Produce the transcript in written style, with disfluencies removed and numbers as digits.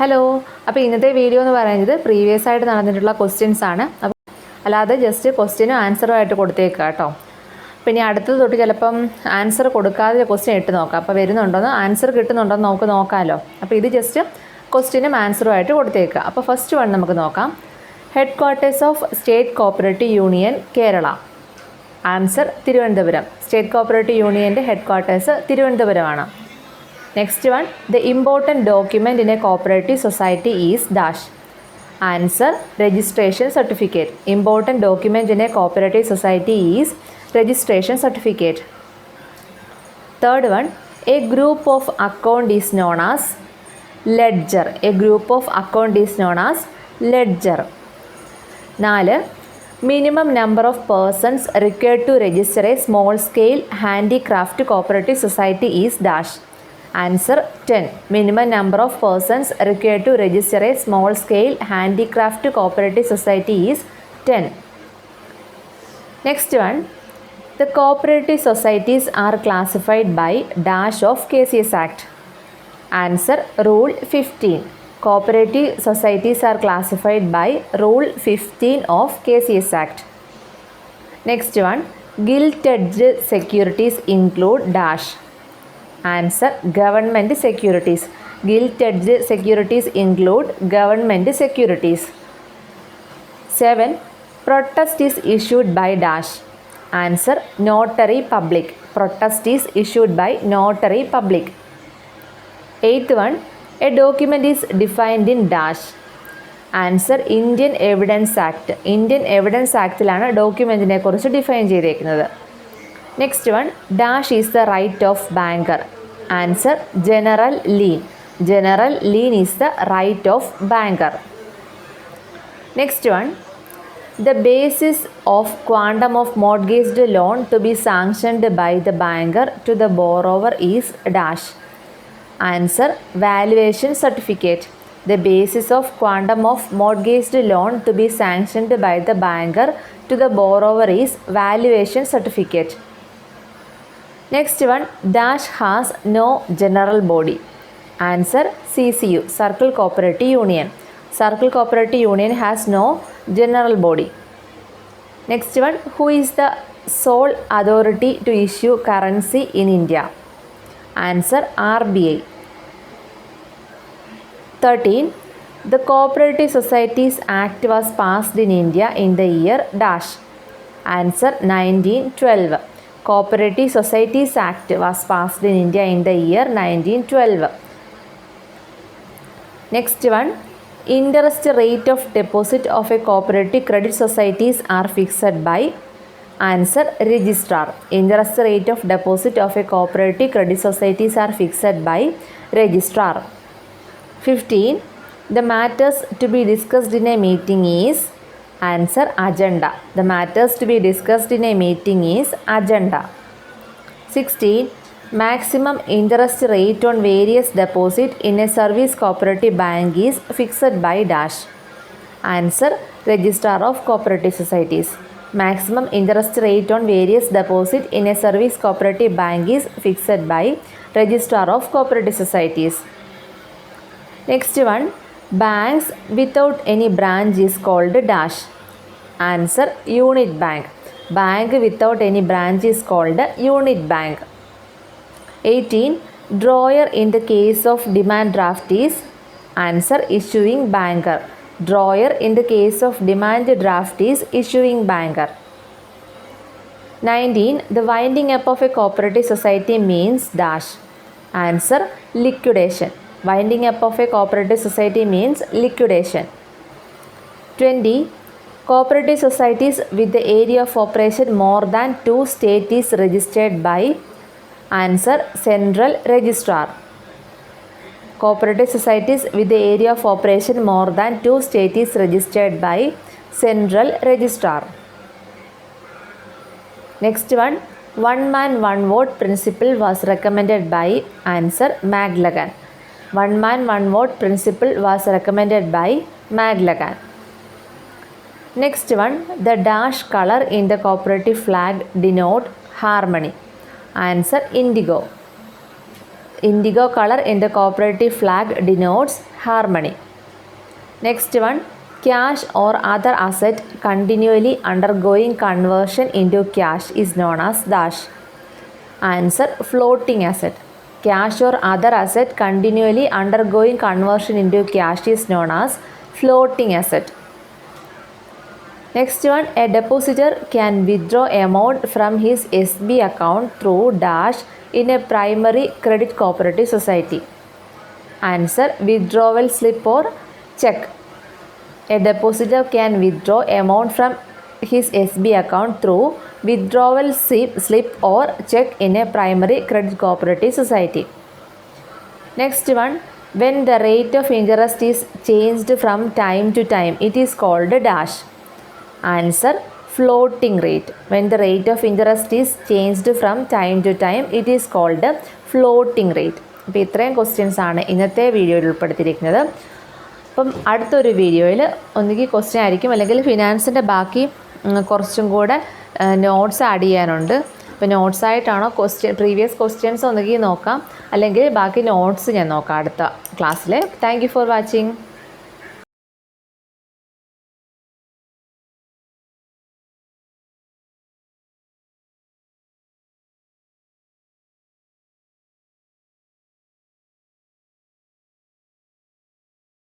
Hello, അപ്പോൾ ഇന്നത്തെ video എന്ന് പറയുന്നത് പ്രീവിയസ് ആയിട്ട് നടന്നിട്ടുള്ള ക്വസ്റ്റ്യൻസ് ആണ്. അപ്പോൾ അല്ലാതെ ജസ്റ്റ് ക്വസ്റ്റ്യനും ആൻസറും ആയിട്ട് കൊടുത്തേക്കുക കേട്ടോ. പിന്നെ അടുത്തത് തൊട്ട് ചിലപ്പം ആൻസർ കൊടുക്കാതെ ക്വസ്റ്റ്യൻ ഇട്ട് നോക്കാം. അപ്പോൾ വരുന്നുണ്ടോയെന്ന് ആൻസർ കിട്ടുന്നുണ്ടോയെന്ന് നമുക്ക് നോക്കാമല്ലോ. അപ്പോൾ ഇത് ജസ്റ്റ് ക്വസ്റ്റ്യനും ആൻസറും ആയിട്ട് കൊടുത്തേക്കുക. അപ്പോൾ ഫസ്റ്റ് വൺ നമുക്ക് നോക്കാം. Headquarters of state cooperative union Kerala. Answer Thiruvananthapuram. State cooperative യൂണിയൻ്റെ ഹെഡ് ക്വാർട്ടേഴ്സ് തിരുവനന്തപുരമാണ്. Next one, the important document in a cooperative society is dash. Answer, registration certificate. Important document in a cooperative society is registration certificate. Third one, a group of account is known as ledger. A group of account is known as ledger. 4. Minimum number of persons required to register a small scale handicraft cooperative society is dash. Answer, 10. Minimum number of persons required to register a small scale handicraft cooperative society is 10. Next one, the cooperative societies are classified by dash of KCS Act. Answer, Rule 15. Cooperative societies are classified by Rule 15 of KCS Act. Next one, gilt-edged securities include dash. Answer, government securities. Gilt-edged securities include government securities. 7. Protest is issued by dash. Answer, notary public. Protest is issued by notary public. 8th one, a document is defined in dash. Answer, Indian Evidence Act. Indian Evidence Actലാണ് ഡോക്യുമെൻറ്റിനെ കുറിച്ച് define ചെയ്തേക്കുന്നത്. Next one, dash is the right of banker. Answer, general lien. General lien is the right of banker. Next one, the basis of quantum of mortgaged loan to be sanctioned by the banker to the borrower is dash. Answer, valuation certificate. The basis of quantum of mortgaged loan to be sanctioned by the banker to the borrower is valuation certificate. Next one, dash has no general body. Answer, CCU, Circle Cooperative Union. Circle Cooperative Union has no general body. Next one, who is the sole authority to issue currency in India? Answer, RBI. 13. The Cooperative Societies Act was passed in India in the year dash. Answer, 1912. Cooperative Societies Act was passed in India in the year 1912. Next one, interest rate of deposit of a cooperative credit societies are fixed by. Answer, registrar. Interest rate of deposit of a cooperative credit societies are fixed by registrar. 15. The matters to be discussed in a meeting is. Answer, agenda. The matters to be discussed in a meeting is agenda. 16. Maximum interest rate on various deposit in a service cooperative bank is fixed by dash. Answer, registrar of cooperative societies. Maximum interest rate on various deposit in a service cooperative bank is fixed by registrar of cooperative societies. Next one, banks without any branch is called dash. Answer, unit bank. Bank without any branch is called unit bank. 18. Drawer in the case of demand draft is. Answer, issuing banker. Drawer in the case of demand draft is issuing banker. 19. The winding up of a cooperative society means dash. Answer, liquidation. Winding up of a cooperative society means liquidation. 20. Cooperative societies with the area of operation more than 2 states is registered by. Answer, central registrar. Cooperative societies with the area of operation more than 2 states is registered by central registrar. Next one, one man one vote principle was recommended by. Answer, McLagan. One man one vote principle was recommended by McLagan. Next one, the dash color in the cooperative flag denote harmony. Answer, indigo. indigo color in the cooperative flag denotes harmony. Next one, cash or other asset continually undergoing conversion into cash is known as dash. Answer, floating asset. Cash or other asset continually undergoing conversion into cash is known as floating asset. Next one, a depositor can withdraw amount from his SB account through dash in a primary credit cooperative society. Answer, withdrawal slip or check. A depositor can withdraw amount from his SB account through withdrawal slip or check in a primary credit cooperative society. Next one, when the rate of interest is changed from time to time, it is called dash. Answer, floating rate. When the rate of interest is changed from time to time, it is called floating rate. അപ്പോൾ ഇത്രയും questions ആണ് ഇന്നത്തെ വീഡിയോയിൽ ഉൾപ്പെടുത്തിയിരിക്കുന്നത്. അപ്പം അടുത്തൊരു വീഡിയോയിൽ ഒന്നുകിൽ ക്വസ്റ്റ്യൻ ആയിരിക്കും അല്ലെങ്കിൽ ഫിനാൻസിൻ്റെ ബാക്കി കുറച്ചും കൂടെ നോട്ട്സ് ആഡ് ചെയ്യാനുണ്ട്. അപ്പോൾ നോട്ട്സ് ആയിട്ടാണോ പ്രീവിയസ് ക്വസ്റ്റ്യൻസ് ഒന്നുകിൽ നോക്കാം അല്ലെങ്കിൽ ബാക്കി നോട്ട്സ് ഞാൻ നോക്കാം അടുത്ത ക്ലാസ്സിൽ. Thank you for watching.